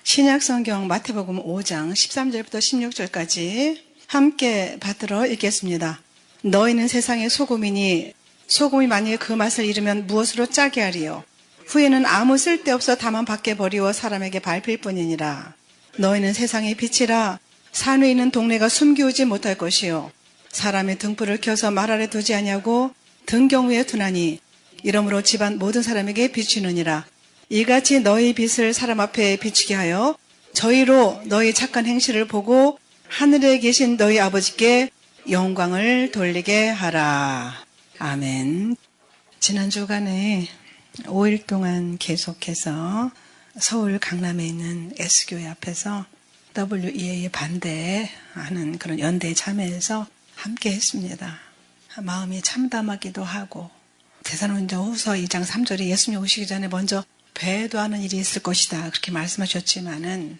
신약성경 마태복음 5장 13절부터 16절까지 함께 받들어 읽겠습니다. 너희는 세상의 소금이니 소금이 만약에 그 맛을 잃으면 무엇으로 짜게 하리요? 후에는 아무 쓸데없어 다만 밖에 버리워 사람에게 밟힐 뿐이니라. 너희는 세상의 빛이라. 산 위에 있는 동네가 숨기우지 못할 것이요. 사람의 등불을 켜서 말 아래 두지 아니하고 등경 위에 두나니 이러므로 집안 모든 사람에게 비추느니라. 이같이 너희 빛을 사람 앞에 비추게 하여 저희로 너희 착한 행실을 보고 하늘에 계신 너희 아버지께 영광을 돌리게 하라. 아멘. 지난 주간에 5일 동안 계속해서 서울 강남에 있는 S교회 앞에서 WEA에 반대하는 그런 연대에 참여해서 함께 했습니다. 마음이 참담하기도 하고 데살로니가후서 2장 3절에 예수님 오시기 전에 먼저 배도하는 일이 있을 것이다 그렇게 말씀하셨지만은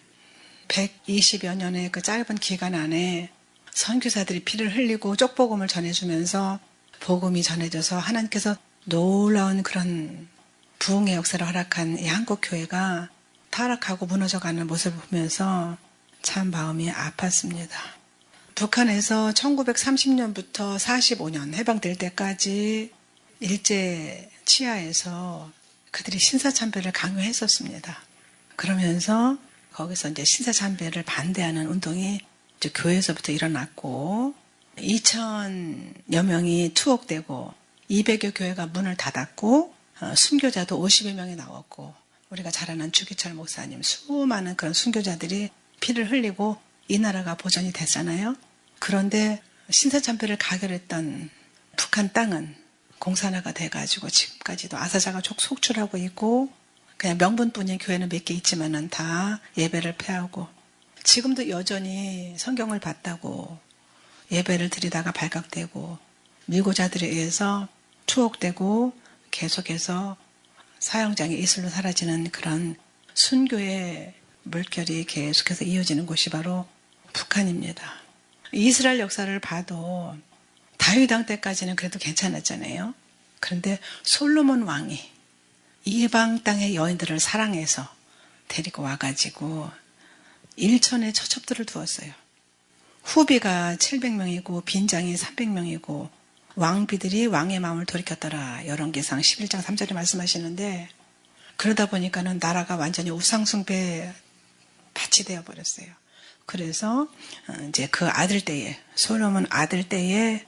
120여 년의 그 짧은 기간 안에 선교사들이 피를 흘리고 쪽복음을 전해주면서 복음이 전해져서 하나님께서 놀라운 그런 부흥의 역사를 허락한 이 한국 교회가 타락하고 무너져가는 모습을 보면서 참 마음이 아팠습니다. 북한에서 1930년부터 45년 해방될 때까지 일제 치하에서 그들이 신사참배를 강요했었습니다. 그러면서 거기서 이제 신사참배를 반대하는 운동이 이제 교회에서부터 일어났고 2,000여 명이 투옥되고 200여 교회가 문을 닫았고 순교자도 50여 명이 나왔고 우리가 잘 아는 주기철 목사님 수많은 그런 순교자들이 피를 흘리고 이 나라가 보전이 됐잖아요. 그런데 신사참배를 가결했던 북한 땅은 공산화가 돼가지고 지금까지도 아사자가 속출하고 있고 그냥 명분뿐인 교회는 몇 개 있지만은 다 예배를 폐하고 지금도 여전히 성경을 봤다고 예배를 드리다가 발각되고 밀고자들에 의해서 투옥되고 계속해서 사형장의 이슬로 사라지는 그런 순교의 물결이 계속해서 이어지는 곳이 바로 북한입니다. 이스라엘 역사를 봐도 다윗 왕 때까지는 그래도 괜찮았잖아요. 그런데 솔로몬 왕이 이방 땅의 여인들을 사랑해서 데리고 와가지고 일천의 처첩들을 두었어요. 후비가 700명이고 빈장이 300명이고 왕비들이 왕의 마음을 돌이켰더라. 열왕기상 11장 3절에 말씀하시는데 그러다 보니까는 나라가 완전히 우상숭배 밭이 되어버렸어요. 그래서 이제 그 아들 때에 솔로몬 아들 때에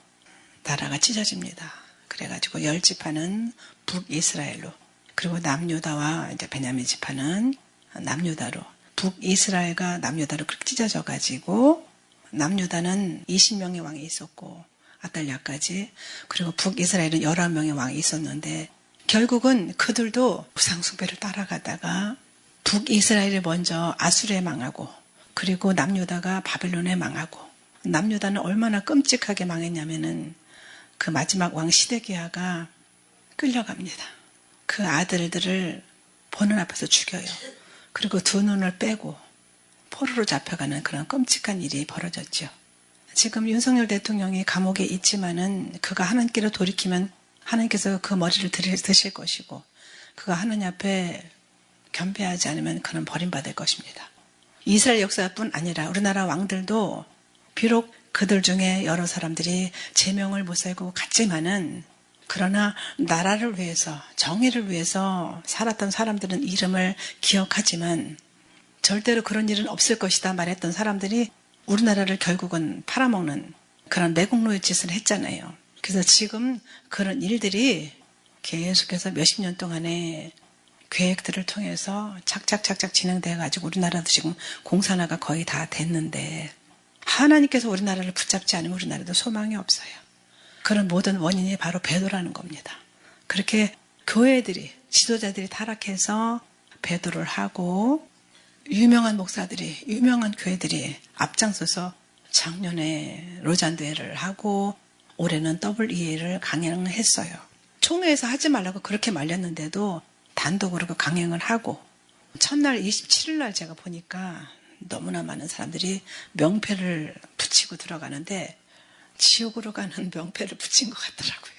나라가 찢어집니다. 그래가지고 10지파는 북이스라엘로 그리고 남유다와 이제 베냐민 지파는 남유다로 북이스라엘과 남유다로 그렇게 찢어져가지고 남유다는 20명의 왕이 있었고 아달랴까지 그리고 북이스라엘은 11명의 왕이 있었는데 결국은 그들도 우상숭배를 따라가다가 북이스라엘이 먼저 아수르에 망하고 그리고 남유다가 바벨론에 망하고 남유다는 얼마나 끔찍하게 망했냐면은 그 마지막 왕 시데기야가 끌려갑니다. 그 아들들을 보는 앞에서 죽여요. 그리고 두 눈을 빼고 포로로 잡혀가는 그런 끔찍한 일이 벌어졌죠. 지금 윤석열 대통령이 감옥에 있지만은 그가 하나님께로 돌이키면 하나님께서 그 머리를 드실 것이고 그가 하나님 앞에 겸비하지 않으면 그는 버림받을 것입니다. 이스라엘 역사뿐 아니라 우리나라 왕들도 비록 그들 중에 여러 사람들이 제명을 못 살고 갔지만은 그러나 나라를 위해서 정의를 위해서 살았던 사람들은 이름을 기억하지만 절대로 그런 일은 없을 것이다 말했던 사람들이 우리나라를 결국은 팔아먹는 그런 매국노의 짓을 했잖아요. 그래서 지금 그런 일들이 계속해서 몇십 년 동안에 계획들을 통해서 착착착착 진행돼가지고 우리나라도 지금 공산화가 거의 다 됐는데 하나님께서 우리나라를 붙잡지 않으면 우리나라도 소망이 없어요. 그런 모든 원인이 바로 배도라는 겁니다. 그렇게 교회들이 지도자들이 타락해서 배도를 하고 유명한 목사들이 유명한 교회들이 앞장서서 작년에 로잔대회를 하고 올해는 WEA를 강행을 했어요. 총회에서 하지 말라고 그렇게 말렸는데도 단독으로 강행을 하고 첫날 27일 날 제가 보니까 너무나 많은 사람들이 명패를 붙이고 들어가는데 지옥으로 가는 명패를 붙인 것 같더라고요.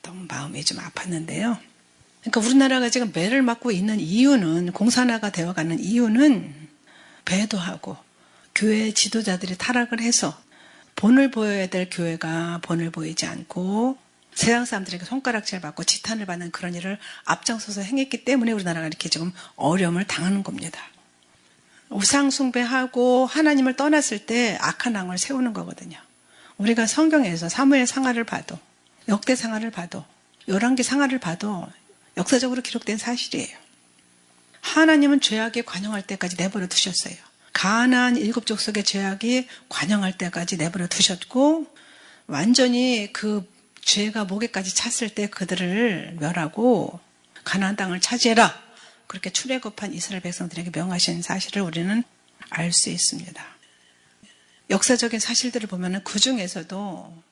너무 마음이 좀 아팠는데요. 그러니까 우리나라가 지금 매를 맞고 있는 이유는 공산화가 되어가는 이유는 배도하고 교회 지도자들이 타락을 해서 본을 보여야 될 교회가 본을 보이지 않고 세상 사람들에게 손가락질 받고 지탄을 받는 그런 일을 앞장서서 행했기 때문에 우리나라가 이렇게 지금 어려움을 당하는 겁니다. 우상 숭배하고 하나님을 떠났을 때 악한 왕을 세우는 거거든요. 우리가 성경에서 사무엘 상하를 봐도 역대 상하를 봐도 열왕기 상하를 봐도 역사적으로 기록된 사실이에요. 하나님은 죄악이 관영할 때까지 내버려 두셨어요. 가나안 7족속의 죄악이 관영할 때까지 내버려 두셨고 완전히 그 죄가 목에까지 찼을 때 그들을 멸하고 가나안 땅을 차지해라. 그렇게 출애굽한 이스라엘 백성들에게 명하신 사실을 우리는 알 수 있습니다. 역사적인 사실들을 보면 그 중에서도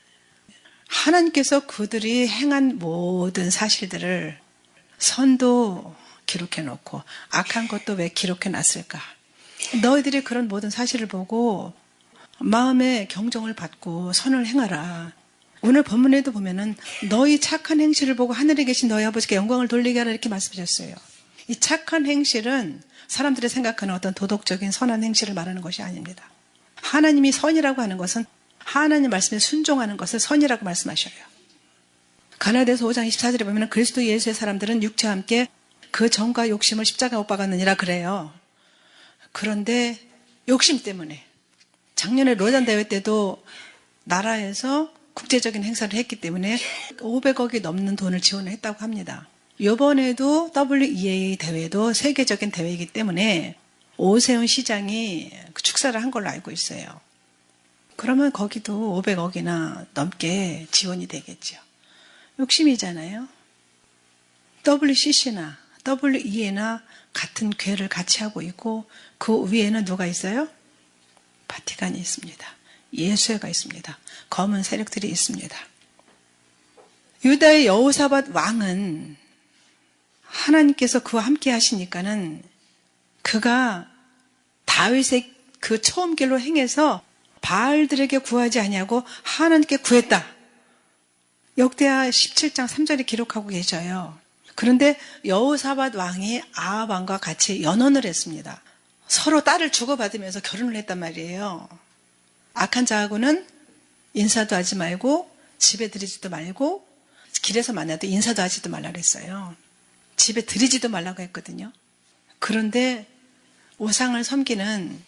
하나님께서 그들이 행한 모든 사실들을 선도 기록해 놓고 악한 것도 왜 기록해 놨을까? 너희들이 그런 모든 사실을 보고 마음에 경종을 받고 선을 행하라. 오늘 본문에도 보면은 너희 착한 행실을 보고 하늘에 계신 너희 아버지께 영광을 돌리게 하라 이렇게 말씀하셨어요. 이 착한 행실은 사람들이 생각하는 어떤 도덕적인 선한 행실을 말하는 것이 아닙니다. 하나님이 선이라고 하는 것은 하나님 말씀에 순종하는 것을 선이라고 말씀하셔요. 갈라디아서 5장 24절에 보면 그리스도 예수의 사람들은 육체와 함께 그 정과 욕심을 십자가에 못 박았느니라 그래요. 그런데 욕심 때문에 작년에 로잔 대회 때도 나라에서 국제적인 행사를 했기 때문에 500억이 넘는 돈을 지원을 했다고 합니다. 이번에도 WEA 대회도 세계적인 대회이기 때문에 오세훈 시장이 축사를 한 걸로 알고 있어요. 그러면 거기도 500억이나 넘게 지원이 되겠죠. 욕심이잖아요. WCC나 WEA나 같은 궤를 같이 하고 있고 그 위에는 누가 있어요? 바티칸이 있습니다. 예수회가 있습니다. 검은 세력들이 있습니다. 유다의 여호사밧 왕은 하나님께서 그와 함께 하시니까는 그가 다윗의 그 처음 길로 행해서 바알들에게 구하지 아니하고 하나님께 구했다. 역대하 17장 3절에 기록하고 계셔요. 그런데 여호사밧 왕이 아합 왕과 같이 연혼을 했습니다. 서로 딸을 주고받으면서 결혼을 했단 말이에요. 악한 자하고는 인사도 하지 말고 집에 들이지도 말고 길에서 만나도 인사도 하지도 말라 그랬어요. 집에 들이지도 말라고 했거든요. 그런데 우상을 섬기는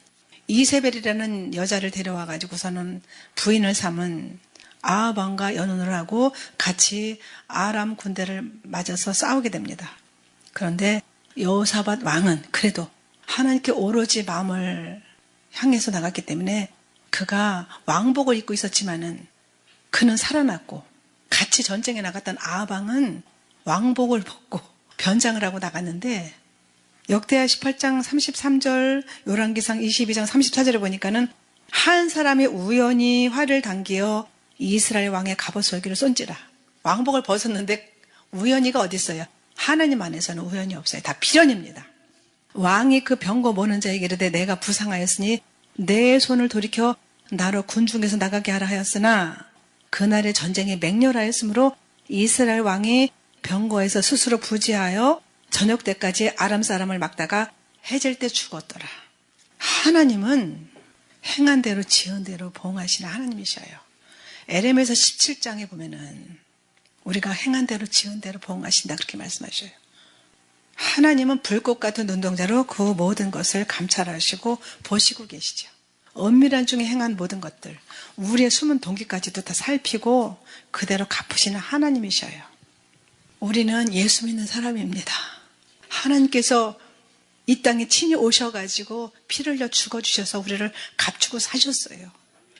이세벨이라는 여자를 데려와 가지고서는 부인을 삼은 아합 왕과 연혼을 하고 같이 아람 군대를 맞아서 싸우게 됩니다. 그런데 여호사밧 왕은 그래도 하나님께 오로지 마음을 향해서 나갔기 때문에 그가 왕복을 입고 있었지만은 그는 살아났고 같이 전쟁에 나갔던 아합 왕은 왕복을 벗고 변장을 하고 나갔는데 역대하 18장 33절, 열왕기상 22장 34절에 보니까는 한 사람이 우연히 활을 당기어 이스라엘 왕의 갑옷 얼기를 쏜지라. 왕복을 벗었는데 우연히가 어디 있어요? 하나님 안에서는 우연히 없어요. 다 필연입니다. 왕이 그 병거 모는 자에게 이르되 내가 부상하였으니 내 손을 돌이켜 나로 군중에서 나가게 하라 하였으나 그날의 전쟁이 맹렬하였으므로 이스라엘 왕이 병거에서 스스로 부지하여 저녁 때까지 아람 사람을 막다가 해질 때 죽었더라. 하나님은 행한 대로 지은 대로 보응하시는 하나님이셔요. 에레미야서 17장에 보면은 우리가 행한 대로 지은 대로 보응하신다 그렇게 말씀하셔요. 하나님은 불꽃 같은 눈동자로 그 모든 것을 감찰하시고 보시고 계시죠. 은밀한 중에 행한 모든 것들, 우리의 숨은 동기까지도 다 살피고 그대로 갚으시는 하나님이셔요. 우리는 예수 믿는 사람입니다. 하나님께서 이 땅에 친히 오셔가지고 피를 흘려 죽어주셔서 우리를 값주고 사셨어요.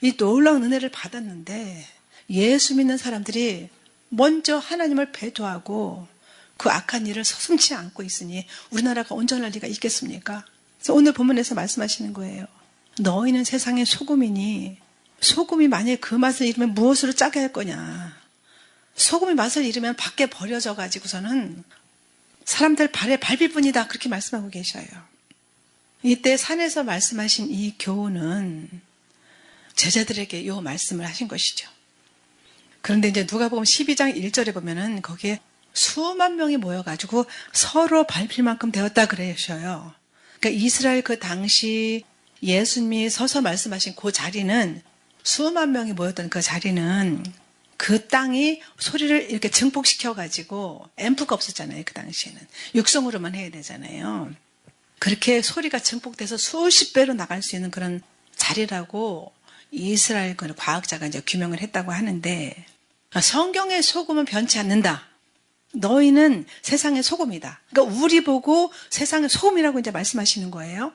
이 놀라운 은혜를 받았는데 예수 믿는 사람들이 먼저 하나님을 배도하고 그 악한 일을 서슴지 않고 있으니 우리나라가 온전할 리가 있겠습니까? 그래서 오늘 본문에서 말씀하시는 거예요. 너희는 세상의 소금이니 소금이 만약에 그 맛을 잃으면 무엇으로 짜게 할 거냐. 소금이 맛을 잃으면 밖에 버려져 가지고서는 사람들 발에 밟힐 뿐이다 그렇게 말씀하고 계셔요. 이때 산에서 말씀하신 이 교훈은 제자들에게 이 말씀을 하신 것이죠. 그런데 이제 누가복음 12장 1절에 보면은 거기에 수만 명이 모여가지고 서로 밟힐 만큼 되었다 그러셔요. 그러니까 이스라엘 그 당시 예수님이 서서 말씀하신 그 자리는 수만 명이 모였던 그 자리는 그 땅이 소리를 이렇게 증폭시켜가지고 앰프가 없었잖아요. 그 당시에는. 육성으로만 해야 되잖아요. 그렇게 소리가 증폭돼서 수십 배로 나갈 수 있는 그런 자리라고 이스라엘 과학자가 이제 규명을 했다고 하는데 성경의 소금은 변치 않는다. 너희는 세상의 소금이다. 그러니까 우리 보고 세상의 소금이라고 이제 말씀하시는 거예요.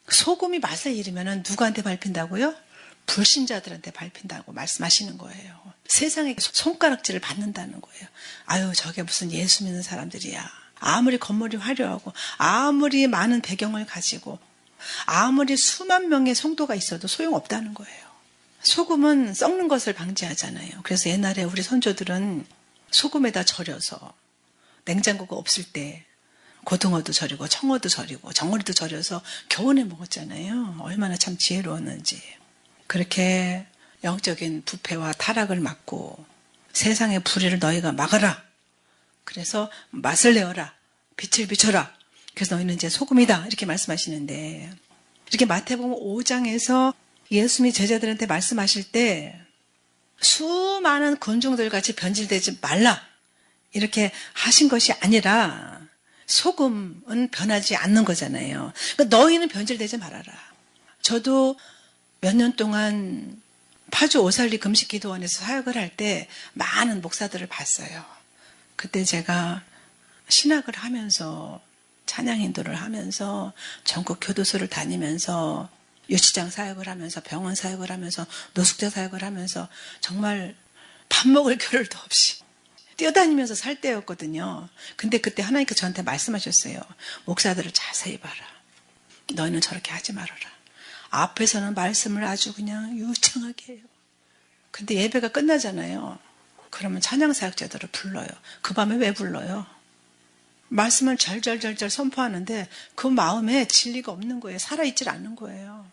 소금이 맛을 잃으면 누구한테 밟힌다고요? 불신자들한테 밟힌다고 말씀하시는 거예요. 세상에 손가락질을 받는다는 거예요. 아유, 저게 무슨 예수 믿는 사람들이야. 아무리 건물이 화려하고 아무리 많은 배경을 가지고 아무리 수만 명의 성도가 있어도 소용없다는 거예요. 소금은 썩는 것을 방지하잖아요. 그래서 옛날에 우리 선조들은 소금에다 절여서 냉장고가 없을 때 고등어도 절이고 청어도 절이고 정어리도 절여서 겨우내 먹었잖아요. 얼마나 참 지혜로웠는지. 그렇게 영적인 부패와 타락을 막고 세상의 불의를 너희가 막아라. 그래서 맛을 내어라. 빛을 비춰라. 그래서 너희는 이제 소금이다. 이렇게 말씀하시는데 이렇게 마태복음 5장에서 예수님이 제자들한테 말씀하실 때 수많은 군중들 같이 변질되지 말라. 이렇게 하신 것이 아니라 소금은 변하지 않는 거잖아요. 그러니까 너희는 변질되지 말아라. 저도 몇 년 동안 파주 오살리 금식기도원에서 사역을 할 때 많은 목사들을 봤어요. 그때 제가 신학을 하면서 찬양 인도를 하면서 전국 교도소를 다니면서 유치장 사역을 하면서 병원 사역을 하면서 노숙자 사역을 하면서 정말 밥 먹을 겨를도 없이 뛰어다니면서 살 때였거든요. 근데 그때 하나님께서 저한테 말씀하셨어요. 목사들을 자세히 봐라. 너희는 저렇게 하지 말아라. 앞에서는 말씀을 아주 그냥 유창하게 해요. 근데 예배가 끝나잖아요. 그러면 찬양 사역자들을 불러요. 그 밤에 왜 불러요? 말씀을 절절절절 선포하는데 그 마음에 진리가 없는 거예요. 살아있질 않는 거예요.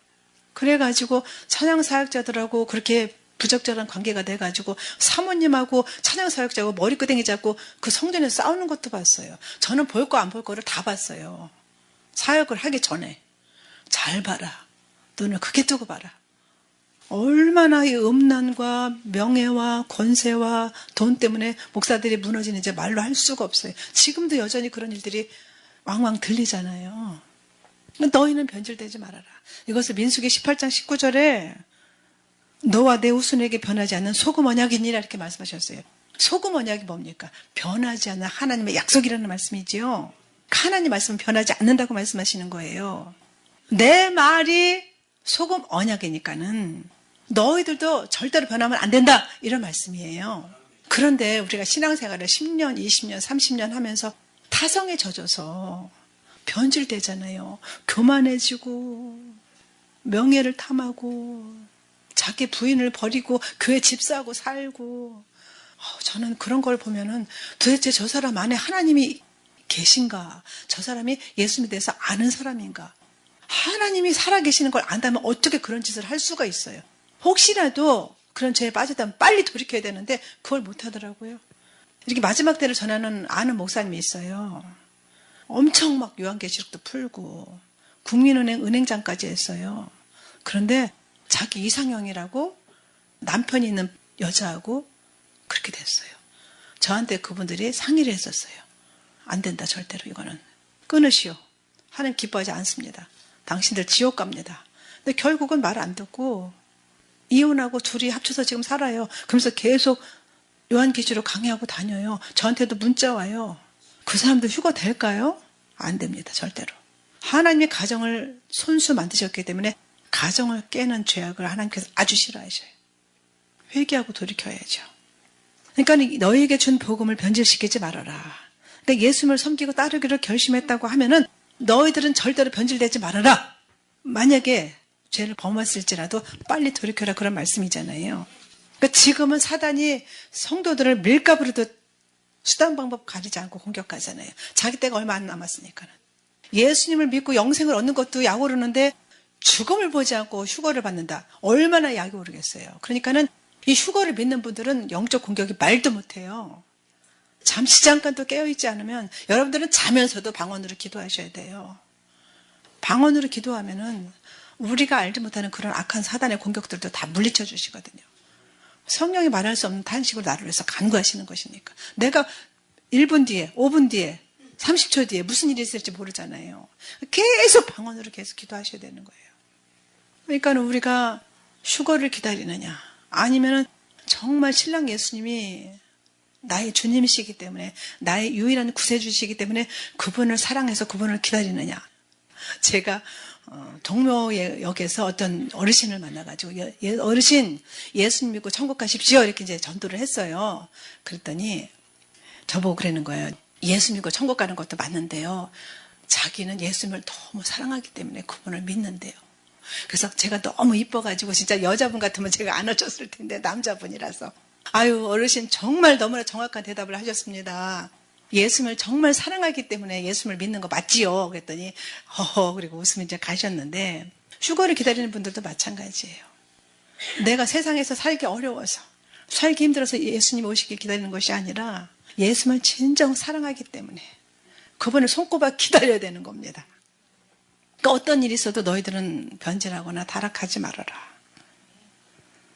그래가지고 찬양 사역자들하고 그렇게 부적절한 관계가 돼가지고 사모님하고 찬양 사역자하고 머리끄댕이 잡고 그 성전에서 싸우는 것도 봤어요. 저는 볼 거 안 볼 거를 다 봤어요. 사역을 하기 전에. 잘 봐라. 눈을 크게 뜨고 봐라. 얼마나 이 음란과 명예와 권세와 돈 때문에 목사들이 무너지는지 말로 할 수가 없어요. 지금도 여전히 그런 일들이 왕왕 들리잖아요. 너희는 변질되지 말아라. 이것을 민수기 18장 19절에 너와 내 후손에게 변하지 않는 소금 언약이니라 이렇게 말씀하셨어요. 소금 언약이 뭡니까? 변하지 않는 하나님의 약속이라는 말씀이지요. 하나님 말씀은 변하지 않는다고 말씀하시는 거예요. 내 말이 소금 언약이니까는 너희들도 절대로 변하면 안 된다 이런 말씀이에요. 그런데 우리가 신앙생활을 10년, 20년, 30년 하면서 타성에 젖어서 변질되잖아요. 교만해지고 명예를 탐하고 자기 부인을 버리고 교회 집사하고 살고 저는 그런 걸 보면은 도대체 저 사람 안에 하나님이 계신가? 저 사람이 예수님에 대해서 아는 사람인가? 하나님이 살아계시는 걸 안다면 어떻게 그런 짓을 할 수가 있어요? 혹시라도 그런 죄에 빠졌다면 빨리 돌이켜야 되는데 그걸 못하더라고요. 이렇게 마지막 때를 전하는 아는 목사님이 있어요. 엄청 막 요한계시록도 풀고 국민은행 은행장까지 했어요. 그런데 자기 이상형이라고 남편이 있는 여자하고 그렇게 됐어요. 저한테 그분들이 상의를 했었어요. 안 된다 절대로 이거는. 끊으시오. 하나님 기뻐하지 않습니다. 당신들 지옥 갑니다. 근데 결국은 말 안 듣고 이혼하고 둘이 합쳐서 지금 살아요. 그러면서 계속 요한계시록 강의하고 다녀요. 저한테도 문자 와요. 그 사람들 휴가 될까요? 안 됩니다. 절대로. 하나님이 가정을 손수 만드셨기 때문에 가정을 깨는 죄악을 하나님께서 아주 싫어하셔요. 회개하고 돌이켜야죠. 그러니까 너희에게 준 복음을 변질시키지 말아라. 근데 예수님을 섬기고 따르기를 결심했다고 하면은 너희들은 절대로 변질되지 말아라. 만약에 죄를 범했을지라도 빨리 돌이켜라 그런 말씀이잖아요. 그러니까 지금은 사단이 성도들을 밀가부르듯 수단 방법 가리지 않고 공격하잖아요. 자기 때가 얼마 안 남았으니까는. 예수님을 믿고 영생을 얻는 것도 약 오르는데 죽음을 보지 않고 휴거를 받는다. 얼마나 약이 오르겠어요. 그러니까는 이 휴거를 믿는 분들은 영적 공격이 말도 못해요. 잠시 잠깐 또 깨어있지 않으면 여러분들은 자면서도 방언으로 기도하셔야 돼요. 방언으로 기도하면은 우리가 알지 못하는 그런 악한 사단의 공격들도 다 물리쳐 주시거든요. 성령이 말할 수 없는 탄식으로 나를 위해서 간구하시는 것이니까. 내가 1분 뒤에, 5분 뒤에, 30초 뒤에 무슨 일이 있을지 모르잖아요. 계속 방언으로 계속 기도하셔야 되는 거예요. 그러니까 우리가 휴거를 기다리느냐, 아니면은 정말 신랑 예수님이 나의 주님이시기 때문에, 나의 유일한 구세주시기 때문에 그분을 사랑해서 그분을 기다리느냐. 제가 동묘역에서 어떤 어르신을 만나가지고, 어르신 예수님 믿고 천국 가십시오, 이렇게 이제 전도를 했어요. 그랬더니 저보고 그러는 거예요. 예수 믿고 천국 가는 것도 맞는데요, 자기는 예수님을 너무 사랑하기 때문에 그분을 믿는데요. 그래서 제가 너무 이뻐가지고, 진짜 여자분 같으면 제가 안아줬을 텐데 남자분이라서, 아유, 어르신 정말 너무나 정확한 대답을 하셨습니다. 예수님을 정말 사랑하기 때문에 예수님을 믿는 거 맞지요? 그랬더니 허허, 그리고 웃으면 이제 가셨는데, 휴거를 기다리는 분들도 마찬가지예요. 내가 세상에서 살기 어려워서, 살기 힘들어서 예수님 오시길 기다리는 것이 아니라 예수님을 진정 사랑하기 때문에 그분을 손꼽아 기다려야 되는 겁니다. 그러니까 어떤 일이 있어도 너희들은 변질하거나 타락하지 말아라.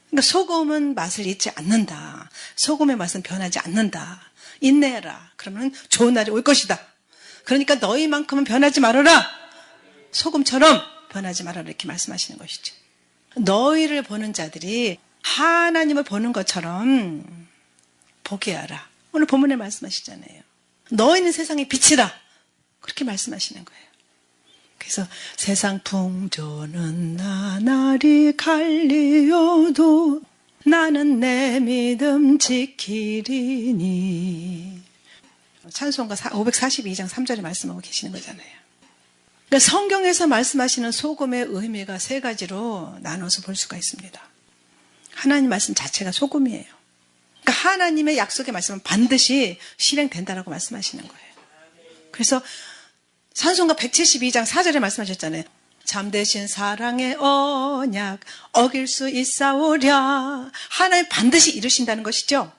그러니까 소금은 맛을 잊지 않는다. 소금의 맛은 변하지 않는다. 인내해라. 그러면 좋은 날이 올 것이다. 그러니까 너희만큼은 변하지 말아라. 소금처럼 변하지 말아라. 이렇게 말씀하시는 것이죠. 너희를 보는 자들이 하나님을 보는 것처럼 보게 하라. 오늘 본문에 말씀하시잖아요. 너희는 세상의 빛이다. 그렇게 말씀하시는 거예요. 그래서 세상 풍조는 나날이 갈리어도 나는 내 믿음 지키리니. 찬송가 542장 3절에 말씀하고 계시는 거잖아요. 그러니까 성경에서 말씀하시는 소금의 의미가 세 가지로 나눠서 볼 수가 있습니다. 하나님 말씀 자체가 소금이에요. 그러니까 하나님의 약속의 말씀은 반드시 실행된다라고 말씀하시는 거예요. 그래서 찬송가 172장 4절에 말씀하셨잖아요. 참되신 사랑의 언약 어길 수 있사오랴. 하나님 반드시 이루신다는 것이죠.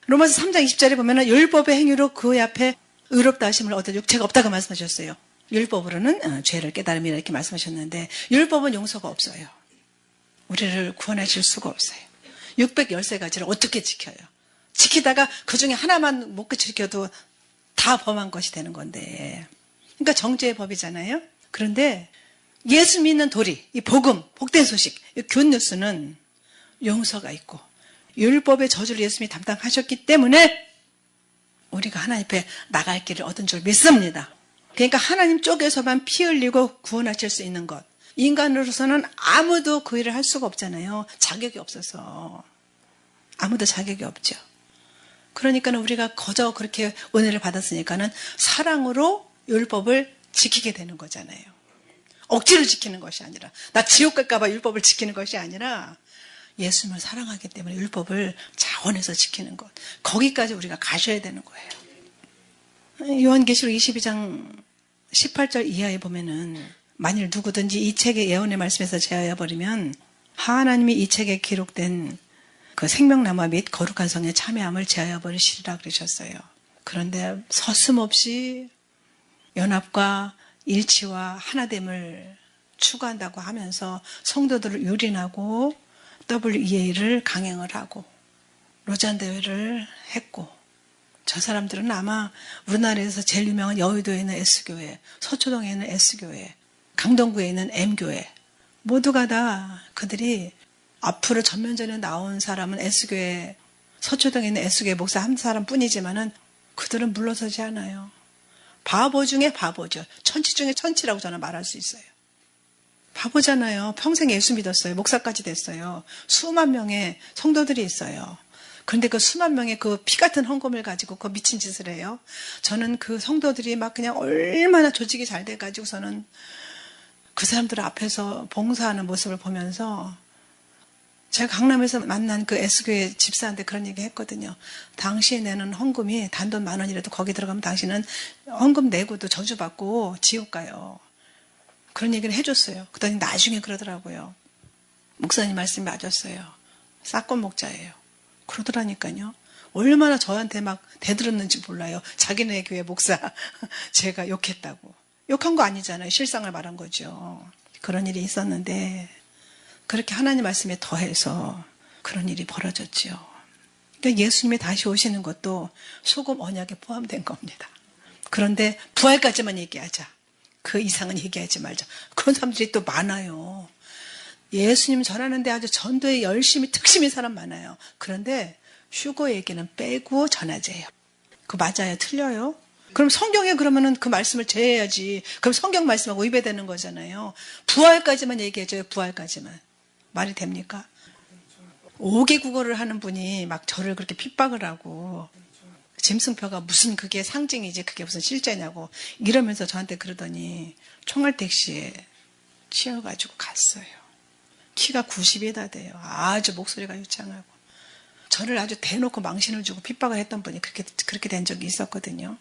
로마서 3장 20절에 보면 율법의 행위로 그의 앞에 의롭다 하심을 얻을 육체가 없다고 말씀하셨어요. 율법으로는 죄를 깨달음이라 이렇게 말씀하셨는데, 율법은 용서가 없어요. 우리를 구원하실 수가 없어요. 613가지를 어떻게 지켜요? 지키다가 그 중에 하나만 못 지켜도 다 범한 것이 되는 건데, 그러니까 정죄의 법이잖아요. 그런데 예수 믿는 도리, 이 복음, 복된 소식, 이 굿뉴스는 용서가 있고 율법의 저주를 예수님이 담당하셨기 때문에 우리가 하나님 앞에 나갈 길을 얻은 줄 믿습니다. 그러니까 하나님 쪽에서만 피 흘리고 구원하실 수 있는 것, 인간으로서는 아무도 그 일을 할 수가 없잖아요. 자격이 없어서. 아무도 자격이 없죠. 그러니까 우리가 거저 그렇게 은혜를 받았으니까는 사랑으로 율법을 지키게 되는 거잖아요. 억지로 지키는 것이 아니라, 나 지옥 갈까봐 율법을 지키는 것이 아니라 예수님을 사랑하기 때문에 율법을 자원해서 지키는 것, 거기까지 우리가 가셔야 되는 거예요. 요한계시록 22장 18절 이하에 보면은, 만일 누구든지 이 책의 예언의 말씀에서 제하여버리면 하나님이 이 책에 기록된 그 생명나무와 및 거룩한 성에 참여함을 제하여버리시리라 그러셨어요. 그런데 서슴없이 연합과 일치와 하나됨을 추구한다고 하면서 성도들을 유린하고 WEA를 강행을 하고 로잔 대회를 했고, 저 사람들은 아마 우리나라에서 제일 유명한 여의도에 있는 S교회, 서초동에 있는 S교회, 강동구에 있는 M교회, 모두가 다 그들이 앞으로 전면전에 나온 사람은 S교회, 서초동에 있는 S교회 목사 한 사람 뿐이지만은 그들은 물러서지 않아요. 바보 중에 바보죠. 천치 중에 천치라고 저는 말할 수 있어요. 바보잖아요. 평생 예수 믿었어요. 목사까지 됐어요. 수만 명의 성도들이 있어요. 그런데 그 수만 명의 그 피 같은 헌금을 가지고 그 미친 짓을 해요. 저는 그 성도들이 막 그냥 얼마나 조직이 잘 돼가지고서는 그 사람들 앞에서 봉사하는 모습을 보면서, 제가 강남에서 만난 그 S교회 집사한테 그런 얘기 했거든요. 당신이 내는 헌금이 단돈 10,000원이라도 거기 들어가면 당신은 헌금 내고도 저주받고 지옥 가요. 그런 얘기를 해줬어요. 그랬더니 나중에 그러더라고요. 목사님 말씀이 맞았어요. 싹건 목자예요. 그러더라니까요. 얼마나 저한테 막 대들었는지 몰라요. 자기네 교회 목사 제가 욕했다고. 욕한 거 아니잖아요. 실상을 말한 거죠. 그런 일이 있었는데 그렇게 하나님 말씀에 더해서 그런 일이 벌어졌죠. 그러니까 예수님이 다시 오시는 것도 소금 언약에 포함된 겁니다. 그런데 부활까지만 얘기하자. 그 이상은 얘기하지 말자. 그런 사람들이 또 많아요. 예수님 전하는데 아주 전도에 열심히 특심인 사람 많아요. 그런데 휴거 얘기는 빼고 전하재요. 그거 맞아요? 틀려요? 그럼 성경에 그러면은 그 말씀을 제해야지. 그럼 성경 말씀하고 위배되는 거잖아요. 부활까지만 얘기해줘요. 부활까지만. 말이 됩니까? 5개 국어를 하는 분이 막 저를 그렇게 핍박을 하고 짐승표가 무슨 그게 상징이지 그게 무슨 실제냐고 이러면서 저한테 그러더니 총알택시에 치여가지고 갔어요. 키가 90이 다 돼요. 아주 목소리가 유창하고 저를 아주 대놓고 망신을 주고 핍박을 했던 분이 그렇게 된 적이 있었거든요.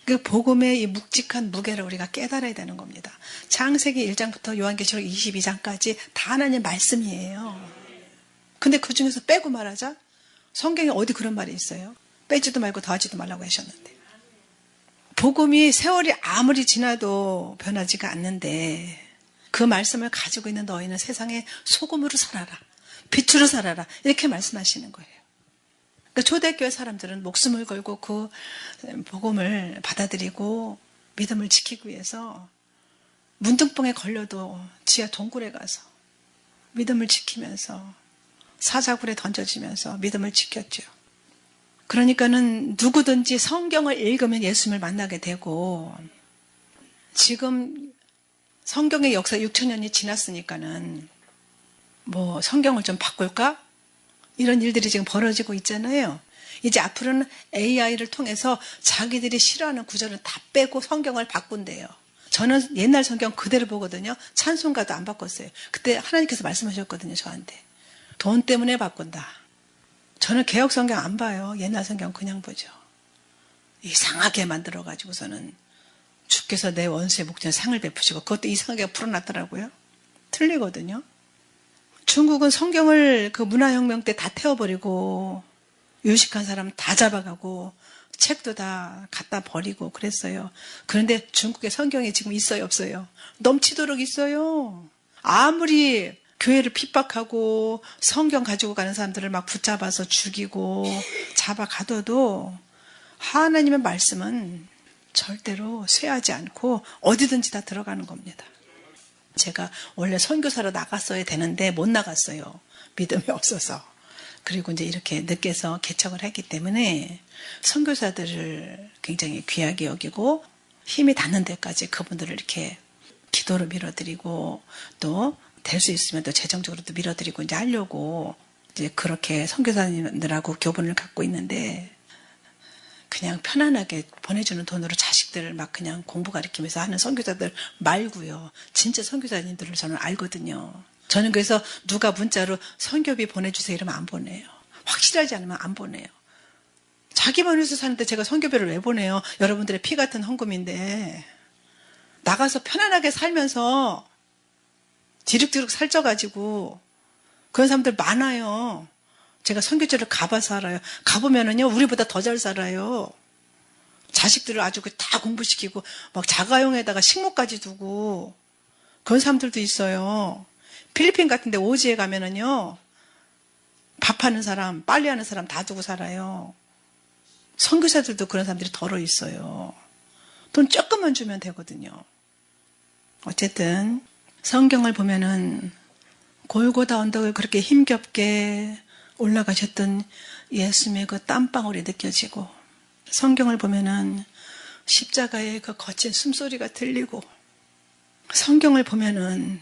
그 복음의 이 묵직한 무게를 우리가 깨달아야 되는 겁니다. 창세기 1장부터 요한계시록 22장까지 다 하나님의 말씀이에요. 근데 그 중에서 빼고 말하자? 성경에 어디 그런 말이 있어요? 빼지도 말고 더하지도 말라고 하셨는데. 복음이 세월이 아무리 지나도 변하지가 않는데 그 말씀을 가지고 있는 너희는 세상에 소금으로 살아라. 빛으로 살아라. 이렇게 말씀하시는 거예요. 그러니까 초대교회 사람들은 목숨을 걸고 그 복음을 받아들이고 믿음을 지키기 위해서 문둥병에 걸려도 지하 동굴에 가서 믿음을 지키면서 사자굴에 던져지면서 믿음을 지켰죠. 그러니까는 누구든지 성경을 읽으면 예수님을 만나게 되고 지금 성경의 역사 6,000년이 지났으니까는 뭐 성경을 좀 바꿀까? 이런 일들이 지금 벌어지고 있잖아요. 이제 앞으로는 AI를 통해서 자기들이 싫어하는 구절은 다 빼고 성경을 바꾼대요. 저는 옛날 성경 그대로 보거든요. 찬송가도 안 바꿨어요. 그때 하나님께서 말씀하셨거든요. 저한테. 돈 때문에 바꾼다. 저는 개혁 성경 안 봐요. 옛날 성경 그냥 보죠. 이상하게 만들어가지고서는 주께서 내 원수의 목전에 상을 베푸시고 그것도 이상하게 풀어놨더라고요. 틀리거든요. 중국은 성경을 그 문화혁명 때 다 태워버리고 유식한 사람 다 잡아가고 책도 다 갖다 버리고 그랬어요. 그런데 중국의 성경이 지금 있어요, 없어요? 넘치도록 있어요. 아무리 교회를 핍박하고 성경 가지고 가는 사람들을 막 붙잡아서 죽이고 잡아가둬도 하나님의 말씀은 절대로 쇠하지 않고 어디든지 다 들어가는 겁니다. 제가 원래 선교사로 나갔어야 되는데 못 나갔어요. 믿음이 없어서. 그리고 이제 이렇게 늦게서 개척을 했기 때문에 선교사들을 굉장히 귀하게 여기고 힘이 닿는 데까지 그분들을 이렇게 기도로 밀어드리고 또 될 수 있으면 또 재정적으로도 밀어드리고 이제 하려고 이제 그렇게 선교사님들하고 교분을 갖고 있는데 그냥 편안하게 보내주는 돈으로 자식들을 막 그냥 공부 가르치면서 하는 선교사들 말고요. 진짜 선교사님들을 저는 알거든요. 저는 그래서 누가 문자로 선교비 보내주세요 이러면 안 보내요. 확실하지 않으면 안 보내요. 자기 bon에서 사는데 제가 선교비를 왜 보내요? 여러분들의 피 같은 헌금인데 나가서 편안하게 살면서 디룩디룩 살쪄가지고 그런 사람들 많아요. 제가 선교지를 가봐서 알아요. 가보면은요, 우리보다 더 잘 살아요. 자식들을 아주 다 공부시키고, 막 자가용에다가 식모까지 두고, 그런 사람들도 있어요. 필리핀 같은 데 오지에 가면은요, 밥하는 사람, 빨래하는 사람 다 두고 살아요. 선교사들도 그런 사람들이 덜어 있어요. 돈 조금만 주면 되거든요. 어쨌든, 성경을 보면은, 골고다 언덕을 그렇게 힘겹게 올라가셨던 예수님의 그 땀방울이 느껴지고 성경을 보면은 십자가의 그 거친 숨소리가 들리고 성경을 보면은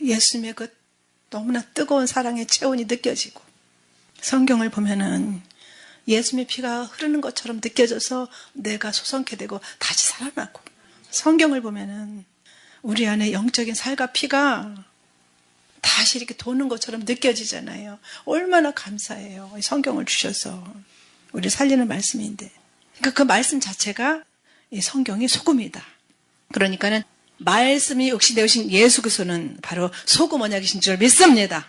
예수님의 그 너무나 뜨거운 사랑의 체온이 느껴지고 성경을 보면은 예수님의 피가 흐르는 것처럼 느껴져서 내가 소성케 되고 다시 살아나고 성경을 보면은 우리 안에 영적인 살과 피가 다시 이렇게 도는 것처럼 느껴지잖아요. 얼마나 감사해요. 성경을 주셔서. 우리 살리는 말씀인데. 그러니까 그 말씀 자체가 이 성경이 소금이다. 그러니까는 말씀이 옥신되으신 예수 그리스도는 바로 소금 언약이신 줄 믿습니다.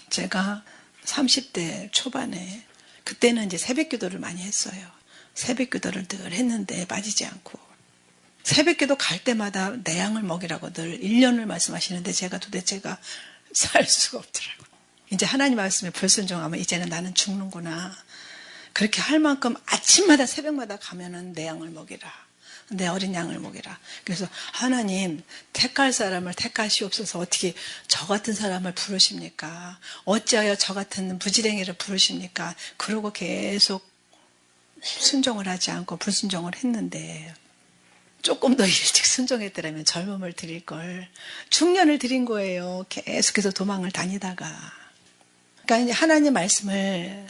제가 30대 초반에 그때는 이제 새벽 기도를 많이 했어요. 새벽 기도를 늘 했는데 빠지지 않고 새벽기도 갈 때마다 내 양을 먹이라고 늘 1년을 말씀하시는데 제가 도대체가 살 수가 없더라고요. 이제 하나님 말씀에 불순종하면 이제는 나는 죽는구나. 그렇게 할 만큼 아침마다 새벽마다 가면은 내 양을 먹이라. 내 어린 양을 먹이라. 그래서 하나님 택할 사람을 택하시옵소서. 어떻게 저 같은 사람을 부르십니까? 어찌하여 저 같은 부지랭이를 부르십니까? 그러고 계속 순종을 하지 않고 불순종을 했는데 조금 더 일찍 순종했더라면 젊음을 드릴 걸 중년을 드린 거예요. 계속해서 도망을 다니다가. 그러니까 이제 하나님 말씀을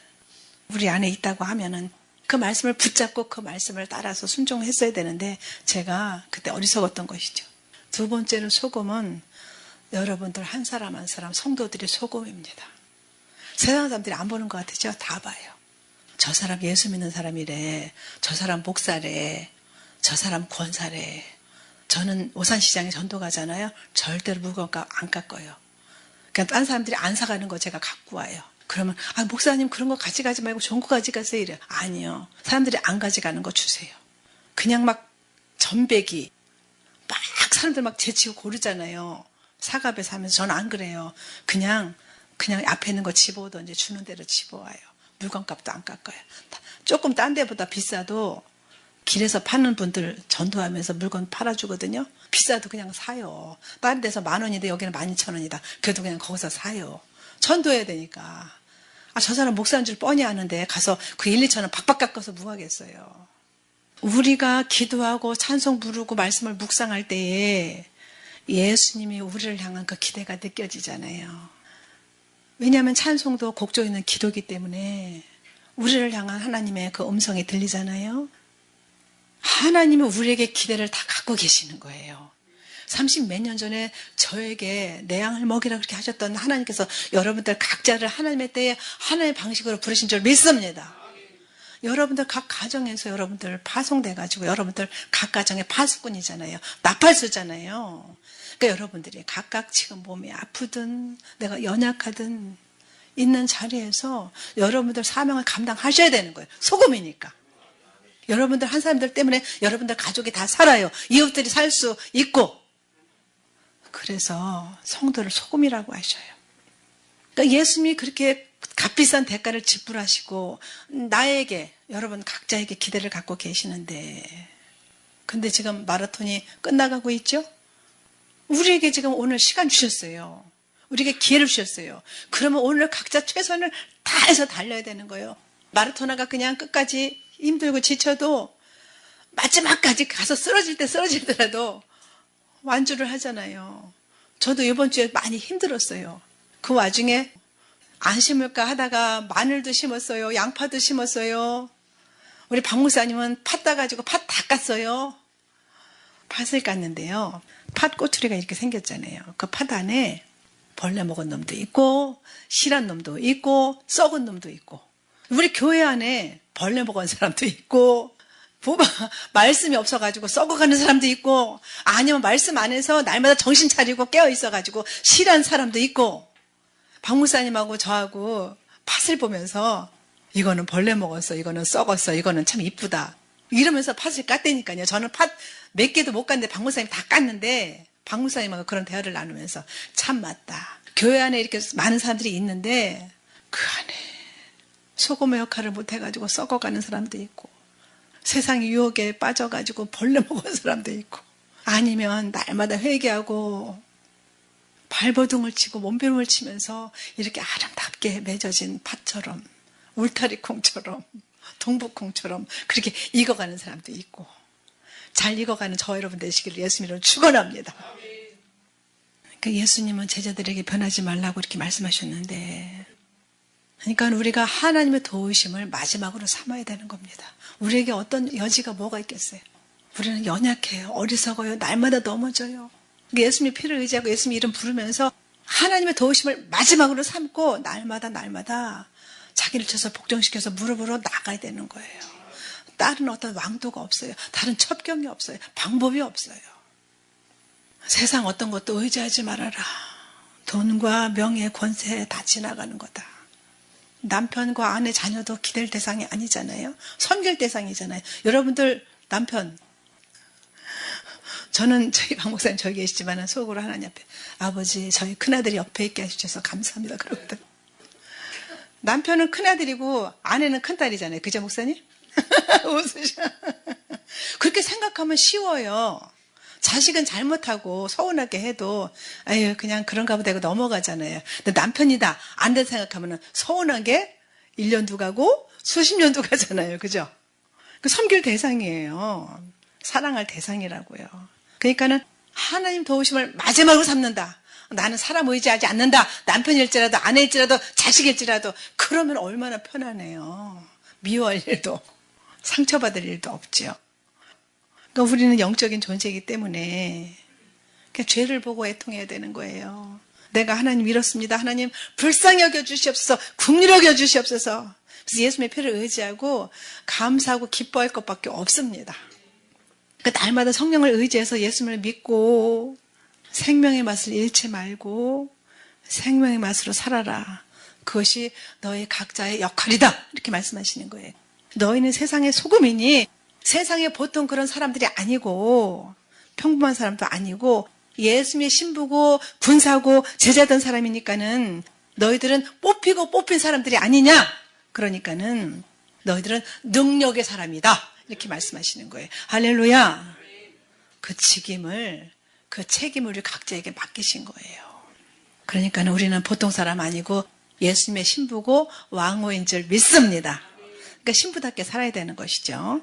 우리 안에 있다고 하면은 그 말씀을 붙잡고 그 말씀을 따라서 순종했어야 되는데 제가 그때 어리석었던 것이죠. 두 번째로 소금은 여러분들 한 사람 한 사람 성도들의 소금입니다. 세상 사람들이 안 보는 것 같으죠? 다 봐요. 저 사람 예수 믿는 사람이래. 저 사람 목사래. 저 사람 권사래. 저는 오산시장에 전도 가잖아요. 절대로 물건값 안 깎아요. 그러니까 딴 사람들이 안 사가는 거 제가 갖고 와요. 그러면 목사님 그런 거 가져가지 말고 좋은 거 가져가세요. 이래요. 아니요. 사람들이 안 가져가는 거 주세요. 그냥 막 전배기 막 사람들 막 제치고 고르잖아요. 사갑에 사면서 저는 안 그래요. 그냥 앞에 있는 거 집어오던지 주는 대로 집어와요. 물건값도 안 깎아요. 조금 딴 데보다 비싸도 길에서 파는 분들 전도하면서 물건 팔아주거든요. 비싸도 그냥 사요. 다른 데서 10,000원인데 여기는 12,000원이다. 그래도 그냥 거기서 사요. 전도해야 되니까. 저 사람 목사인 줄 뻔히 아는데 가서 그 1,2,000원 박박 깎아서 뭐 하겠어요. 우리가 기도하고 찬송 부르고 말씀을 묵상할 때에 예수님이 우리를 향한 그 기대가 느껴지잖아요. 왜냐하면 찬송도 곡조 있는 기도이기 때문에 우리를 향한 하나님의 그 음성이 들리잖아요. 하나님은 우리에게 기대를 다 갖고 계시는 거예요. 30몇 년 전에 저에게 내 양을 먹이라 그렇게 하셨던 하나님께서 여러분들 각자를 하나님의 때에 하나님의 방식으로 부르신 줄 믿습니다. 여러분들 각 가정에서 여러분들 파송돼가지고 여러분들 각 가정의 파수꾼이잖아요. 나팔수잖아요. 그러니까 여러분들이 각각 지금 몸이 아프든 내가 연약하든 있는 자리에서 여러분들 사명을 감당하셔야 되는 거예요. 소금이니까. 여러분들 한 사람들 때문에 여러분들 가족이 다 살아요. 이웃들이 살 수 있고. 그래서 성도를 소금이라고 하셔요. 그러니까 예수님이 그렇게 값비싼 대가를 지불하시고 나에게 여러분 각자에게 기대를 갖고 계시는데 근데 지금 마라톤이 끝나가고 있죠? 우리에게 지금 오늘 시간 주셨어요. 우리에게 기회를 주셨어요. 그러면 오늘 각자 최선을 다해서 달려야 되는 거예요. 마라토너가 그냥 끝까지 힘들고 지쳐도 마지막까지 가서 쓰러지더라도 완주를 하잖아요. 저도 이번 주에 많이 힘들었어요. 그 와중에 안 심을까 하다가 마늘도 심었어요. 양파도 심었어요. 우리 박 목사님은 팥 따가지고 팥 다 깠어요. 팥을 깠는데요. 팥 꼬투리가 이렇게 생겼잖아요. 그 팥 안에 벌레 먹은 놈도 있고 실한 놈도 있고 썩은 놈도 있고 우리 교회 안에 벌레 먹은 사람도 있고 말씀이 없어가지고 썩어가는 사람도 있고 아니면 말씀 안에서 날마다 정신 차리고 깨어있어가지고 실한 사람도 있고 박 목사님하고 저하고 팥을 보면서 이거는 벌레 먹었어, 이거는 썩었어, 이거는 참 이쁘다 이러면서 팥을 깠다니까요. 저는 팥 몇 개도 못 깠는데 박 목사님 다 깠는데 박 목사님하고 그런 대화를 나누면서 참 맞다. 교회 안에 이렇게 많은 사람들이 있는데 그 안에 소금의 역할을 못해가지고 썩어가는 사람도 있고 세상 유혹에 빠져가지고 벌레 먹은 사람도 있고 아니면 날마다 회개하고 발버둥을 치고 몸부림을 치면서 이렇게 아름답게 맺어진 팥처럼 울타리콩처럼 동북콩처럼 그렇게 익어가는 사람도 있고 잘 익어가는 저 여러분 되시기를 예수님으로 축원합니다. 그러니까 예수님은 제자들에게 변하지 말라고 이렇게 말씀하셨는데 그러니까 우리가 하나님의 도우심을 마지막으로 삼아야 되는 겁니다. 우리에게 어떤 여지가 뭐가 있겠어요? 우리는 연약해요. 어리석어요. 날마다 넘어져요. 예수님의 피를 의지하고 예수님 이름 부르면서 하나님의 도우심을 마지막으로 삼고 날마다 자기를 쳐서 복종시켜서 무릎으로 나가야 되는 거예요. 다른 어떤 왕도가 없어요. 다른 첩경이 없어요. 방법이 없어요. 세상 어떤 것도 의지하지 말아라. 돈과 명예, 권세 다 지나가는 거다. 남편과 아내, 자녀도 기댈 대상이 아니잖아요. 섬길 대상이잖아요. 여러분들 남편 저는 저희 박 목사님 저기 계시지만 속으로 하나님 앞에 아버지 저희 큰아들이 옆에 있게 해주셔서 감사합니다 그러거든. 남편은 큰아들이고 아내는 큰딸이잖아요. 그죠 목사님? 웃으셔. 그렇게 생각하면 쉬워요. 자식은 잘못하고 서운하게 해도 아유 그냥 그런가 보다 하고 넘어가잖아요. 근데 남편이다 안 된다 생각하면 서운하게 1년도 가고 수십 년도 가잖아요. 그죠? 그 섬길 대상이에요. 사랑할 대상이라고요. 그러니까는 하나님 도우심을 마지막으로 삼는다. 나는 사람 의지하지 않는다. 남편일지라도 아내일지라도 자식일지라도 그러면 얼마나 편하네요. 미워할 일도 상처받을 일도 없죠. 그러니까 우리는 영적인 존재이기 때문에 그냥 죄를 보고 애통해야 되는 거예요. 내가 하나님 잃었습니다. 하나님 불쌍히 여겨주시옵소서. 긍휼히 여겨주시옵소서. 그래서 예수님의 피를 의지하고 감사하고 기뻐할 것밖에 없습니다. 그러니까 날마다 성령을 의지해서 예수님을 믿고 생명의 맛을 잃지 말고 생명의 맛으로 살아라. 그것이 너희 각자의 역할이다. 이렇게 말씀하시는 거예요. 너희는 세상의 소금이니 세상에 보통 그런 사람들이 아니고 평범한 사람도 아니고 예수님의 신부고 군사고 제자던 사람이니까는 너희들은 뽑히고 뽑힌 사람들이 아니냐. 그러니까는 너희들은 능력의 사람이다. 이렇게 말씀하시는 거예요. 할렐루야. 그 책임을 우리 각자에게 맡기신 거예요. 그러니까 우리는 보통 사람 아니고 예수님의 신부고 왕후인 줄 믿습니다. 그러니까 신부답게 살아야 되는 것이죠.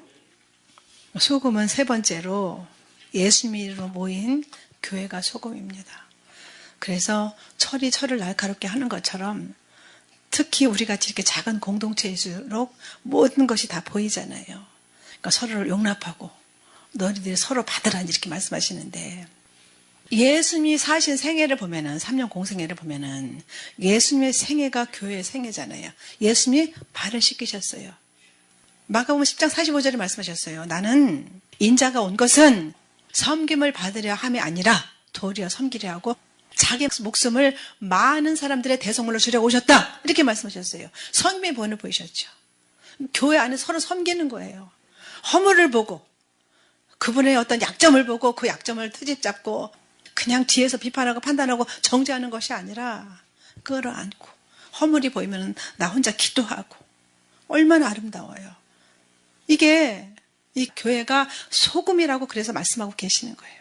소금은 세 번째로 예수님으로 모인 교회가 소금입니다. 그래서 철이 철을 날카롭게 하는 것처럼 특히 우리 같이 이렇게 작은 공동체일수록 모든 것이 다 보이잖아요. 그러니까 서로를 용납하고 너희들이 서로 받으라 이렇게 말씀하시는데 예수님이 사신 생애를 보면은 3년 공생애를 보면은 예수님의 생애가 교회의 생애잖아요. 예수님이 발을 씻기셨어요. 마가복음 10장 45절에 말씀하셨어요. 나는 인자가 온 것은 섬김을 받으려 함이 아니라 도리어 섬기려 하고 자기 목숨을 많은 사람들의 대성물로 주려고 오셨다. 이렇게 말씀하셨어요. 섬김의 본을 보이셨죠. 교회 안에 서로 섬기는 거예요. 허물을 보고 그분의 어떤 약점을 보고 그 약점을 트집 잡고 그냥 뒤에서 비판하고 판단하고 정죄하는 것이 아니라 끌어안고 허물이 보이면 나 혼자 기도하고 얼마나 아름다워요. 이게 이 교회가 소금이라고 그래서 말씀하고 계시는 거예요.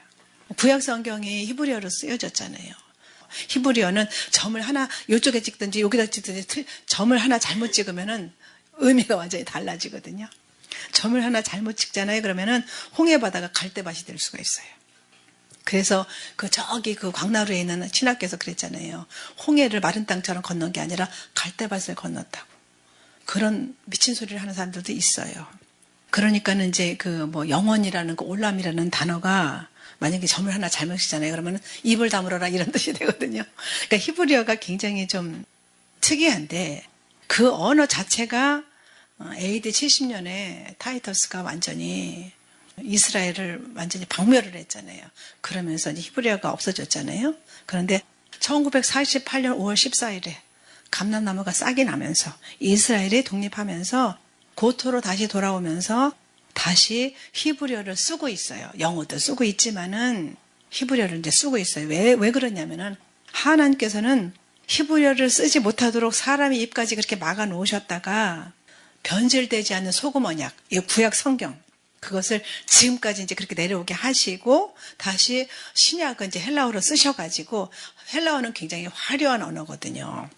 구약 성경이 히브리어로 쓰여졌잖아요. 히브리어는 점을 하나 이쪽에 찍든지 여기다 찍든지 점을 하나 잘못 찍으면은 의미가 완전히 달라지거든요. 점을 하나 잘못 찍잖아요. 그러면은 홍해바다가 갈대밭이 될 수가 있어요. 그래서 저기 광나루에 있는 신학교에서 그랬잖아요. 홍해를 마른 땅처럼 건넌 게 아니라 갈대밭을 건넜다고. 그런 미친 소리를 하는 사람들도 있어요. 그러니까는 이제 영원이라는 올람이라는 단어가 만약에 점을 하나 잘못 쓰잖아요. 그러면 입을 다물어라 이런 뜻이 되거든요. 그러니까 히브리어가 굉장히 좀 특이한데 그 언어 자체가 AD 70년에 타이터스가 완전히 이스라엘을 완전히 박멸을 했잖아요. 그러면서 이제 히브리어가 없어졌잖아요. 그런데 1948년 5월 14일에 감람나무가 싹이 나면서 이스라엘이 독립하면서 고토로 다시 돌아오면서 다시 히브리어를 쓰고 있어요. 영어도 쓰고 있지만은 히브리어를 이제 쓰고 있어요. 왜 그러냐면은 하나님께서는 히브리어를 쓰지 못하도록 사람의 입까지 그렇게 막아 놓으셨다가 변질되지 않는 소금 언약, 이 구약 성경 그것을 지금까지 이제 그렇게 내려오게 하시고 다시 신약은 이제 헬라어로 쓰셔가지고 헬라어는 굉장히 화려한 언어거든요.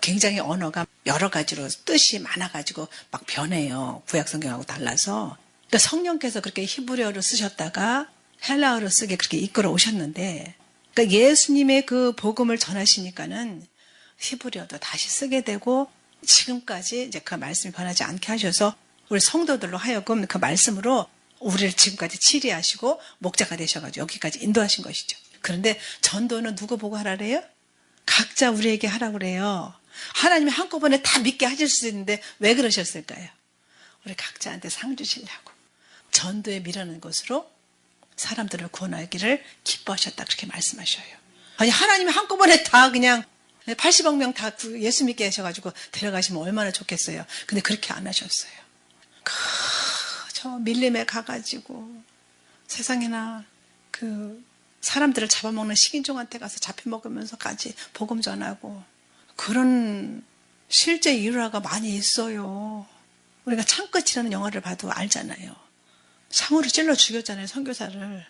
굉장히 언어가 여러 가지로 뜻이 많아가지고 막 변해요. 구약 성경하고 달라서. 그러니까 성령께서 그렇게 히브리어로 쓰셨다가 헬라어로 쓰게 그렇게 이끌어 오셨는데, 그러니까 예수님의 그 복음을 전하시니까는 히브리어도 다시 쓰게 되고 지금까지 이제 그 말씀이 변하지 않게 하셔서 우리 성도들로 하여금 그 말씀으로 우리를 지금까지 치리하시고 목자가 되셔가지고 여기까지 인도하신 것이죠. 그런데 전도는 누구 보고 하라 그래요? 각자 우리에게 하라고 그래요. 하나님이 한꺼번에 다 믿게 하실 수 있는데 왜 그러셨을까요? 우리 각자한테 상 주시려고. 전도에 미라는 것으로 사람들을 구원하기를 기뻐하셨다 그렇게 말씀하셔요. 아니 하나님이 한꺼번에 다 그냥 80억 명 다 예수 믿게 하셔가지고 데려가시면 얼마나 좋겠어요. 근데 그렇게 안 하셨어요. 저 밀림에 가가지고 세상에나 사람들을 잡아먹는 식인종한테 가서 잡혀먹으면서까지 복음 전하고 그런 실제 일화가 많이 있어요. 우리가 창끝이라는 영화를 봐도 알잖아요. 상으로 찔러 죽였잖아요, 선교사를.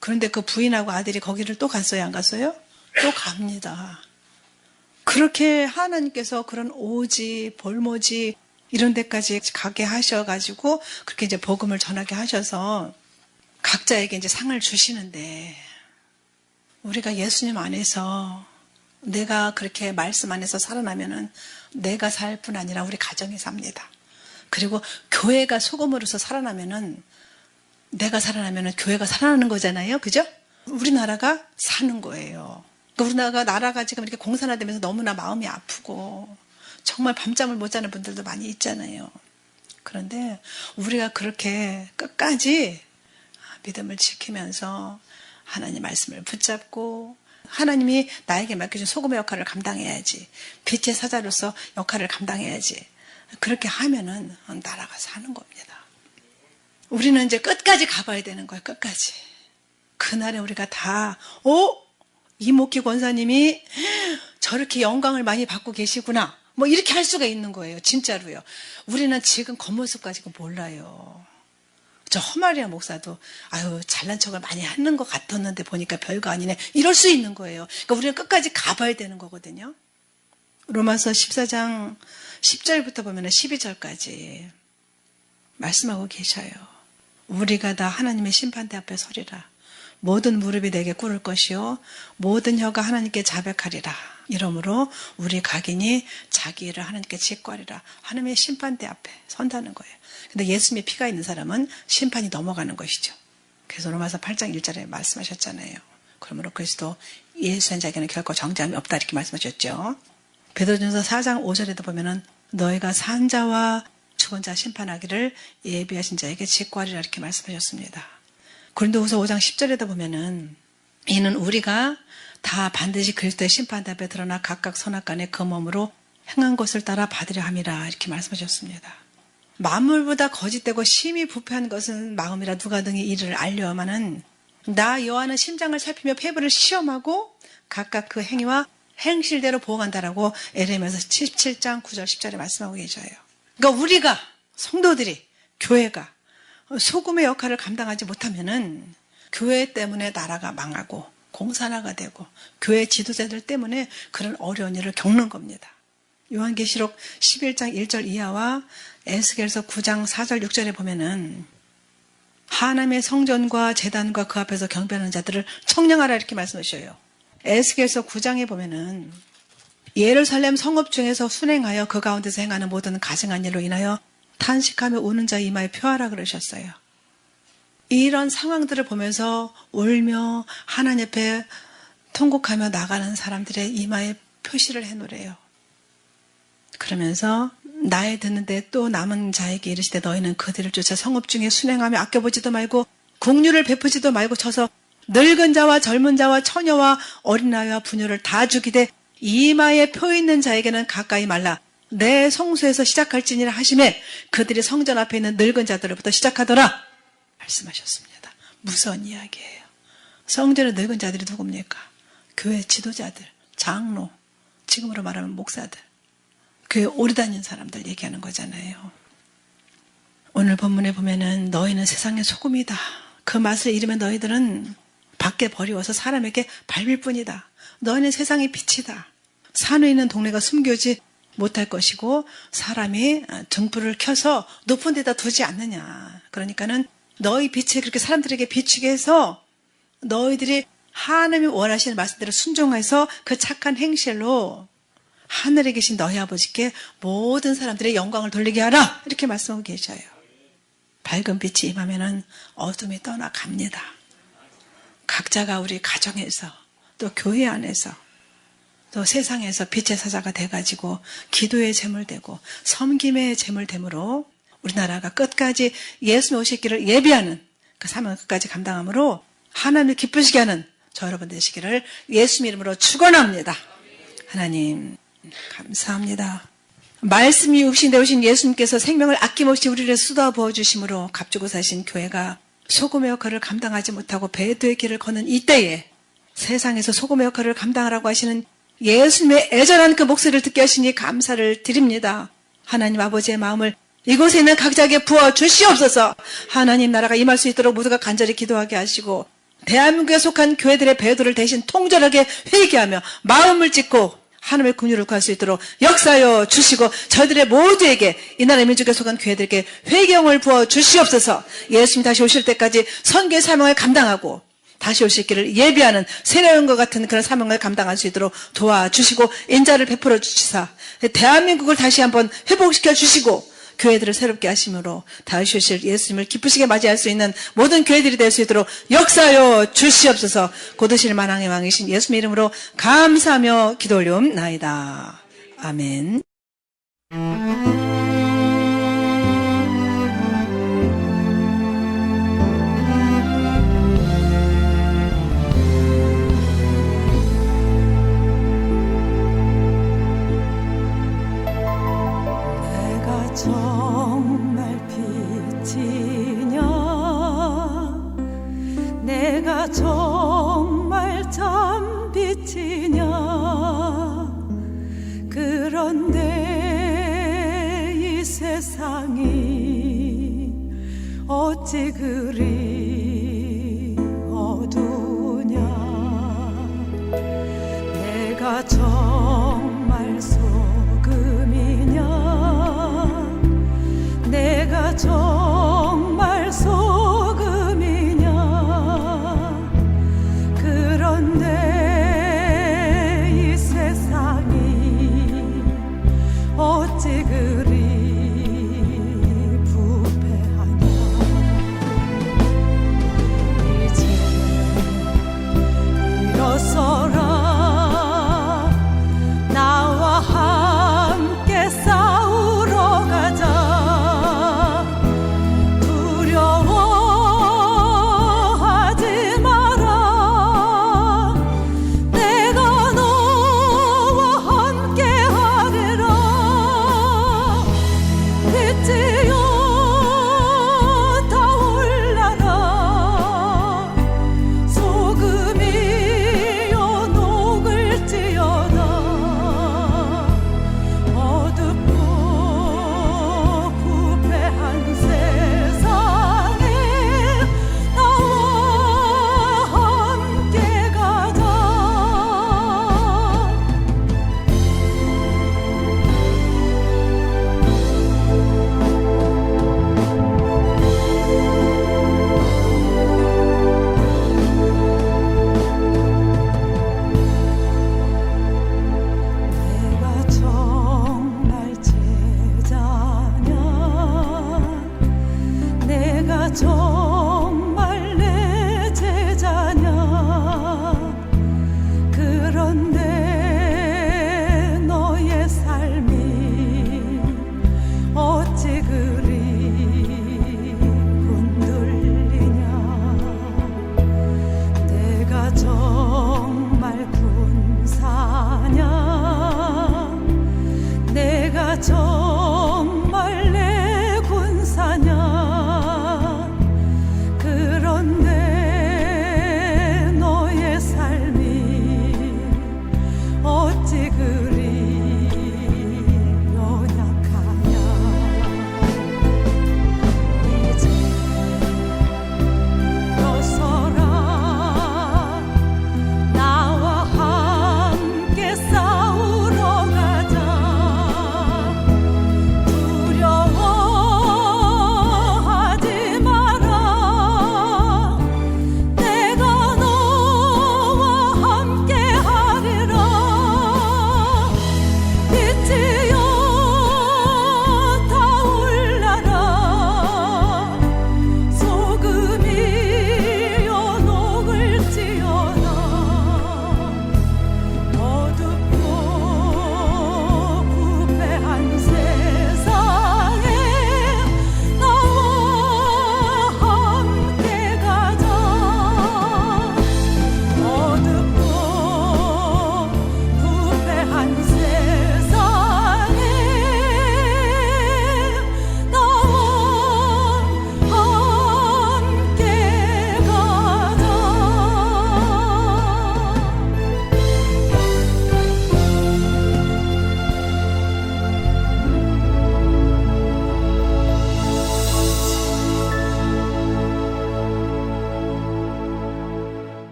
그런데 그 부인하고 아들이 거기를 또 갔어요, 안 갔어요? 또 갑니다. 그렇게 하나님께서 그런 오지, 볼모지 이런 데까지 가게 하셔가지고 그렇게 이제 복음을 전하게 하셔서 각자에게 이제 상을 주시는데 우리가 예수님 안에서 내가 그렇게 말씀 안에서 살아나면은 내가 살 뿐 아니라 우리 가정이 삽니다. 그리고 교회가 소금으로서 살아나면은 내가 살아나면은 교회가 살아나는 거잖아요. 그죠? 우리나라가 사는 거예요. 우리나라가 지금 이렇게 공산화되면서 너무나 마음이 아프고 정말 밤잠을 못 자는 분들도 많이 있잖아요. 그런데 우리가 그렇게 끝까지 믿음을 지키면서 하나님 말씀을 붙잡고 하나님이 나에게 맡겨준 소금의 역할을 감당해야지. 빛의 사자로서 역할을 감당해야지. 그렇게 하면은 나라가 사는 겁니다. 우리는 이제 끝까지 가봐야 되는 거예요. 끝까지. 그날에 우리가 다 이목희 권사님이 저렇게 영광을 많이 받고 계시구나. 뭐 이렇게 할 수가 있는 거예요. 진짜로요. 우리는 지금 겉모습까지 몰라요. 저 허마리아 목사도 잘난 척을 많이 하는 것 같았는데 보니까 별거 아니네. 이럴 수 있는 거예요. 그러니까 우리는 끝까지 가봐야 되는 거거든요. 로마서 14장 10절부터 보면 12절까지 말씀하고 계셔요. 우리가 다 하나님의 심판대 앞에 서리라. 모든 무릎이 내게 꿇을 것이요 모든 혀가 하나님께 자백하리라. 이러므로 우리 각인이 자기 일을 하나님께 직구하리라. 하나님의 심판대 앞에 선다는 거예요. 근데 예수님의 피가 있는 사람은 심판이 넘어가는 것이죠. 그래서 로마서 8장 1절에 말씀하셨잖아요. 그러므로 그리스도 예수한 자에게는 결코 정죄함이 없다 이렇게 말씀하셨죠. 베드로전서 4장 5절에도 보면은 너희가 산 자와 죽은 자 심판하기를 예비하신 자에게 직구하리라 이렇게 말씀하셨습니다. 고린도후서 5장 10절에도 보면은 이는 우리가 다 반드시 그리스도의 심판대 앞에 드러나 각각 선악간에 그 몸으로 행한 것을 따라 받으려 함이라 이렇게 말씀하셨습니다. 만물보다 거짓되고 심히 부패한 것은 마음이라 누가 등이 이를 알려하마는 나 여호와는 심장을 살피며 폐부를 시험하고 각각 그 행위와 행실대로 보응한다라고 에레미야서 17장 9절 10절에 말씀하고 계셔요. 그러니까 우리가 성도들이 교회가 소금의 역할을 감당하지 못하면은 교회 때문에 나라가 망하고 공산화가 되고 교회 지도자들 때문에 그런 어려운 일을 겪는 겁니다. 요한계시록 11장 1절 이하와 에스겔서 9장 4절 6절에 보면은 하나님의 성전과 제단과 그 앞에서 경배하는 자들을 청량하라 이렇게 말씀하셔요. 에스겔서 9장에 보면은 예루살렘 성읍 중에서 순행하여 그 가운데서 행하는 모든 가증한 일로 인하여 탄식하며 우는 자 이마에 표하라 그러셨어요. 이런 상황들을 보면서 울며 하나님 앞에 통곡하며 나가는 사람들의 이마에 표시를 해놓으래요. 그러면서 나에 듣는데 또 남은 자에게 이르시되 너희는 그들을 쫓아 성읍 중에 순행하며 아껴보지도 말고 긍휼을 베푸지도 말고 쳐서 늙은 자와 젊은 자와 처녀와 어린아이와 부녀를 다 죽이되 이마에 표 있는 자에게는 가까이 말라. 내 성소에서 시작할지니라 하시매 그들이 성전 앞에 있는 늙은 자들로부터 시작하더라 말씀하셨습니다. 무서운 이야기예요. 성전의 늙은 자들이 누굽니까? 교회 지도자들, 장로, 지금으로 말하면 목사들, 교회 오래 다니는 사람들 얘기하는 거잖아요. 오늘 본문에 보면은 너희는 세상의 소금이다. 그 맛을 잃으면 너희들은 밖에 버리워서 사람에게 밟을 뿐이다. 너희는 세상의 빛이다. 산에 있는 동네가 숨겨지 못할 것이고 사람이 등불을 켜서 높은 데다 두지 않느냐. 그러니까는 너희 빛을 그렇게 사람들에게 비추게 해서 너희들이 하나님이 원하시는 말씀대로 순종해서 그 착한 행실로 하늘에 계신 너희 아버지께 모든 사람들의 영광을 돌리게 하라. 이렇게 말씀하고 계셔요. 밝은 빛이 임하면은 어둠이 떠나갑니다. 각자가 우리 가정에서 또 교회 안에서 또 세상에서 빛의 사자가 돼가지고 기도의 제물되고 섬김의 제물됨으로 우리나라가 끝까지 예수님 오실 길을 예비하는 그 사명을 끝까지 감당함으로 하나님을 기쁘시게 하는 저 여러분 되시기를 예수님 이름으로 축원합니다. 하나님 감사합니다. 말씀이 육신되어 오신 예수님께서 생명을 아낌없이 우리를 쏟아 부어주심으로 값주고 사신 교회가 소금의 역할을 감당하지 못하고 배도의 길을 걷는 이때에 세상에서 소금의 역할을 감당하라고 하시는 예수님의 애절한 그 목소리를 듣게 하시니 감사를 드립니다. 하나님 아버지의 마음을 이곳에 있는 각자에게 부어 주시옵소서. 하나님 나라가 임할 수 있도록 모두가 간절히 기도하게 하시고 대한민국에 속한 교회들의 배도를 대신 통절하게 회개하며 마음을 찢고 하나님의 긍휼을 구할 수 있도록 역사하여 주시고 저희들의 모두에게 이 나라의 민족에 속한 교회들에게 회개형을 부어 주시옵소서. 예수님 다시 오실 때까지 선교의 사명을 감당하고 다시 오실 길을 예비하는 세례요한과 같은 그런 사명을 감당할 수 있도록 도와주시고 인자를 베풀어 주시사 대한민국을 다시 한번 회복시켜 주시고 교회들을 새롭게 하심으로 다시 오실 예수님을 기쁘시게 맞이할 수 있는 모든 교회들이 될 수 있도록 역사하여 주시옵소서. 곧 오실 만왕의 왕이신 예수님 이름으로 감사하며 기도 올리옵나이다. 아멘. 정말 빛이냐 내가 정말 참 빛이냐 그런데 이 세상이 어찌 그리 어두냐 내가 정말 소금이냐 내가